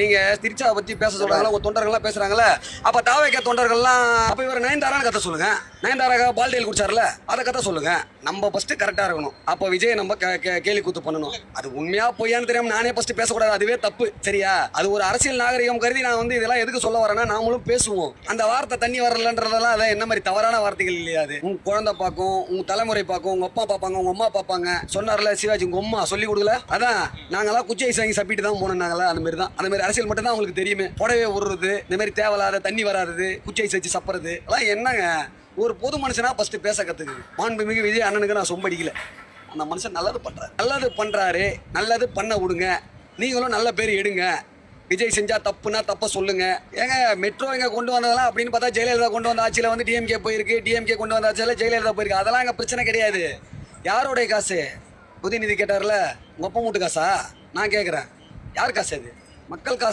நீங்க திருச்சாவை பத்தி பேச சொல்றாங்களா உங்க தொண்டர்கள்லாம் பேசுறாங்களே, அப்ப தாவேக்கா தொண்டர்கள்லாம் அப்ப இவர் நயன்தாரான்னு கத்த சொல்லுங்க. நயன்தாராக பால்டேல் குடிச்சார்ல, அதை கத்த சொல்லுங்க. நம்ம ஃபர்ஸ்ட் கரெக்டா இருக்கணும். அப்ப விஜய் நம்ம கேலி கூத்து பண்ணணும். அது உண்மையா பொய்யான்னு தெரியாம நானே ஃபர்ஸ்ட் பேசக்கூடாது, அதுவே தப்பு. சரியா? அது ஒரு அரசியல் நாகரிகம் கருதி நான் வந்து இதெல்லாம் எதுக்கு சொல்ல வரேன்னா, நாமளும் பேசுவோம். அந்த வார்த்தை தண்ணி வரலன்றதெல்லாம் அதை என்ன மாதிரி தவறான வார்த்தைகள் இல்லையா? அது உங்க குழந்தை பார்க்கும், உங்க தலைமுறை பார்க்கும், உங்க அப்பா பார்ப்பாங்க, உங்க அம்மா பார்ப்பாங்க. சொன்னார்ல சிவாஜி, உங்க அம்மா சொல்லி கொடுக்கல. அதான் நாங்கெல்லாம் குச்சி ஐஸ் வாங்கி சப்பிட்டு தான் போனாங்களா, அந்த மாதிரி தான். அந்த மாதிரி அரசியல் மட்டும் தான் உங்களுக்கு தெரியுமே. புடவை உருறது, இந்த மாதிரி தேவையில்லாத தண்ணி வராது, குச்சி ஐஸ் வச்சு சப்புறது எல்லாம் என்னங்க? ஒரு பொது மனுஷனா ஃபர்ஸ்ட் பேச கத்துக்கு. மாண்புமிகு விஜய் அண்ணனுக்கு நான் சொம்படிக்கல. அந்த மனுஷன் நல்லது பண்றாரு, நல்லது பண்ண விடுங்க. நீங்களும் நல்ல பேர் எடுங்க. விஜய் செஞ்சா தப்புனா தப்ப சொல்லுங்க. ஏங்க மெட்ரோ எங்க கொண்டு வந்ததெல்லாம் அப்படின்னு பார்த்தா ஜெயலலிதா கொண்டு வந்த ஆட்சியில வந்து டிஎம்கே போயிருக்கு, டிஎம்கே கொண்டு வந்த ஆட்சியில ஜெயலலிதா போயிருக்கு. அதெல்லாம் எங்க பிரச்சனை கிடையாது. யாரோடைய காசு? உதயநிதி கேட்டார்ல, உங்க அப்பா மூட்டு காசா? நான் கேட்குறேன், யார் காசு அது? மக்கள் காசு.